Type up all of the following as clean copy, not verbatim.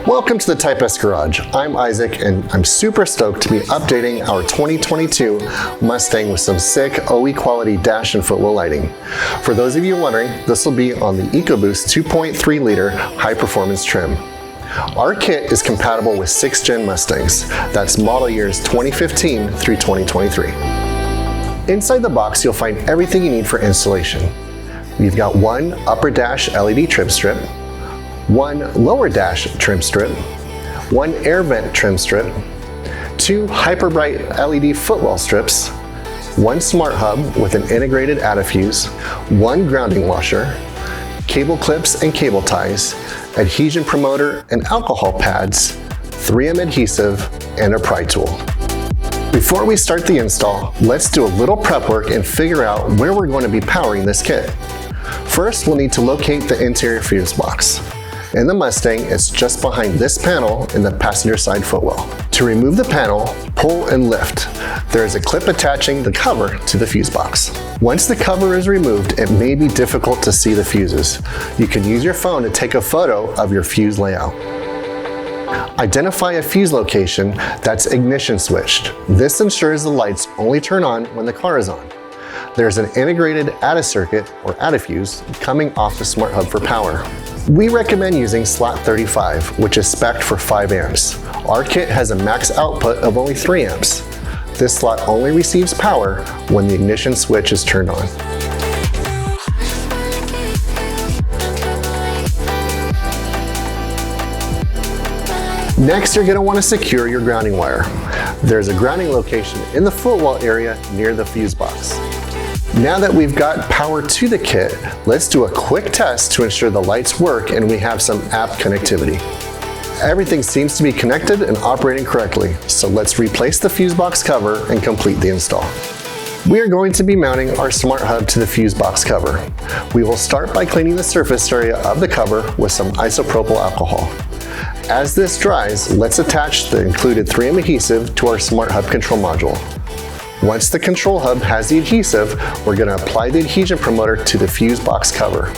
Welcome to the Type S Garage. I'm Isaac and I'm super stoked to be updating our 2022 Mustang with some sick OE quality dash and footwell lighting. For those of you wondering, this will be on the EcoBoost 2.3 liter high performance trim. Our kit is compatible with 6th gen Mustangs. That's model years 2015 through 2023. Inside the box, you'll find everything you need for installation. We've got one upper dash LED trim strip, one lower dash trim strip, one air vent trim strip, two hyper bright LED footwell strips, one smart hub with an integrated antifuse, one grounding washer, cable clips and cable ties, adhesion promoter and alcohol pads, 3M adhesive, and a pry tool. Before we start the install, let's do a little prep work and figure out where we're going to be powering this kit. First, we'll need to locate the interior fuse box. In the Mustang, it's just behind this panel in the passenger side footwell. To remove the panel, pull and lift. There is a clip attaching the cover to the fuse box. Once the cover is removed, it may be difficult to see the fuses. You can use your phone to take a photo of your fuse layout. Identify a fuse location that's ignition switched. This ensures the lights only turn on when the car is on. There's an integrated ADA circuit, or ADA fuse, coming off the smart hub for power. We recommend using slot 35, which is spec'd for 5 amps. Our kit has a max output of only 3 amps. This slot only receives power when the ignition switch is turned on. Next, you're going to want to secure your grounding wire. There's a grounding location in the footwell area near the fuse box. Now that we've got power to the kit, let's do a quick test to ensure the lights work and we have some app connectivity. Everything seems to be connected and operating correctly, so let's replace the fuse box cover and complete the install. We are going to be mounting our smart hub to the fuse box cover. We will start by cleaning the surface area of the cover with some isopropyl alcohol. As this dries, let's attach the included 3M adhesive to our smart hub control module. Once the control hub has the adhesive, we're going to apply the adhesion promoter to the fuse box cover.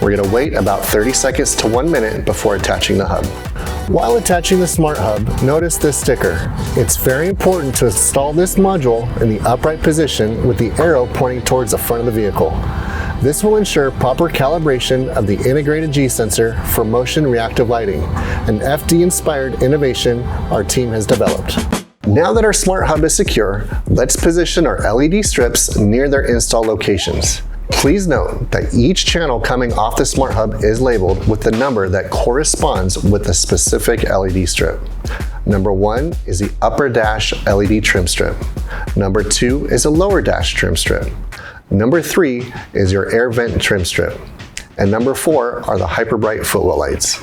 We're going to wait about 30 seconds to 1 minute before attaching the hub. While attaching the smart hub, notice this sticker. It's very important to install this module in the upright position with the arrow pointing towards the front of the vehicle. This will ensure proper calibration of the integrated G-sensor for motion-reactive lighting, an FD-inspired innovation our team has developed. Now that our smart hub is secure, let's position our LED strips near their install locations. Please note that each channel coming off the smart hub is labeled with the number that corresponds with the specific LED strip. Number 1 is the upper dash LED trim strip. Number 2 is a lower dash trim strip. Number 3 is your air vent trim strip. And number 4 are the hyper bright footwell lights.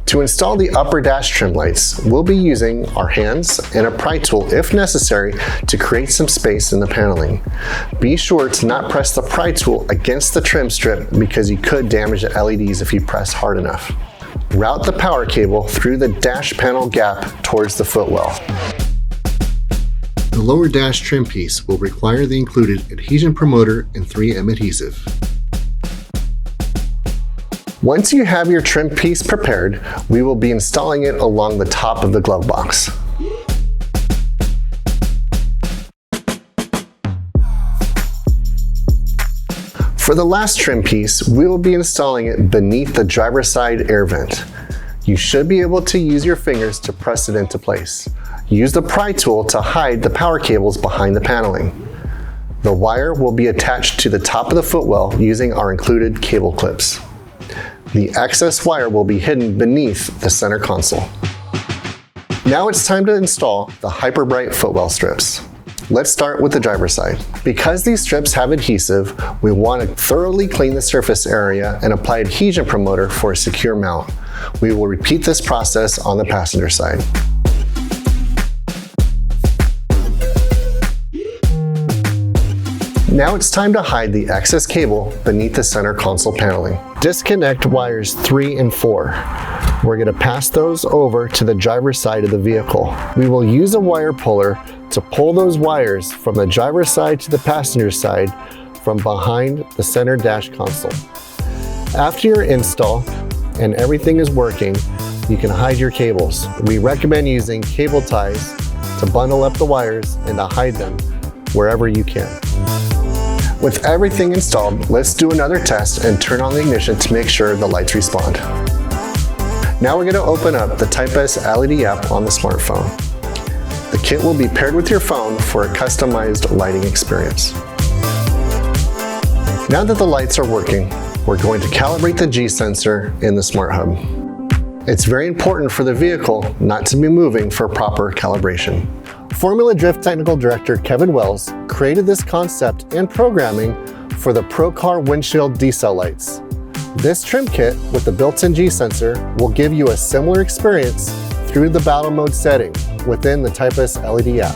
To install the upper dash trim lights, we'll be using our hands and a pry tool if necessary to create some space in the paneling. Be sure to not press the pry tool against the trim strip because you could damage the LEDs if you press hard enough. Route the power cable through the dash panel gap towards the footwell. The lower dash trim piece will require the included adhesion promoter and 3M adhesive. Once you have your trim piece prepared, we will be installing it along the top of the glove box. For the last trim piece, we will be installing it beneath the driver's side air vent. You should be able to use your fingers to press it into place. Use the pry tool to hide the power cables behind the paneling. The wire will be attached to the top of the footwell using our included cable clips. The excess wire will be hidden beneath the center console. Now it's time to install the hyper bright footwell strips. Let's start with the driver's side. Because these strips have adhesive, we want to thoroughly clean the surface area and apply adhesion promoter for a secure mount. We will repeat this process on the passenger side. Now it's time to hide the excess cable beneath the center console paneling. Disconnect wires 3 and 4. We're going to pass those over to the driver's side of the vehicle. We will use a wire puller to pull those wires from the driver's side to the passenger side from behind the center dash console. After your install, and everything is working, you can hide your cables. We recommend using cable ties to bundle up the wires and to hide them wherever you can. With everything installed, let's do another test and turn on the ignition to make sure the lights respond. Now we're going to open up the Type S LED app on the smartphone. The kit will be paired with your phone for a customized lighting experience. Now that the lights are working, we're going to calibrate the G sensor in the Smart Hub. It's very important for the vehicle not to be moving for proper calibration. Formula Drift Technical Director Kevin Wells created this concept and programming for the Pro Car windshield decel lights. This trim kit with the built-in G sensor will give you a similar experience through the battle mode setting within the Type S LED app.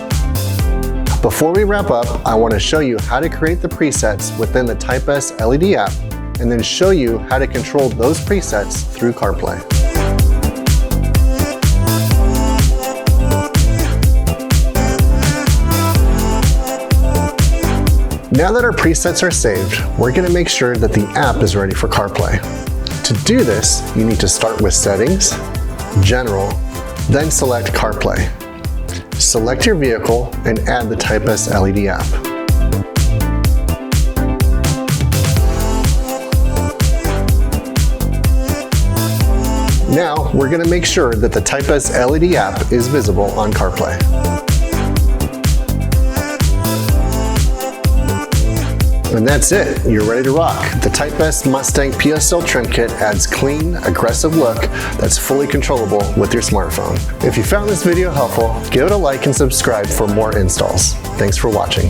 Before we wrap up, I want to show you how to create the presets within the Type S LED app and then show you how to control those presets through CarPlay. Now that our presets are saved, we're going to make sure that the app is ready for CarPlay. To do this, you need to start with Settings, General, then select CarPlay. Select your vehicle and add the Type S LED app. Now, we're going to make sure that the Type S LED app is visible on CarPlay. And that's it, you're ready to rock. The Type S Mustang PSL trim kit adds clean, aggressive look that's fully controllable with your smartphone. If you found this video helpful, give it a like and subscribe for more installs. Thanks for watching.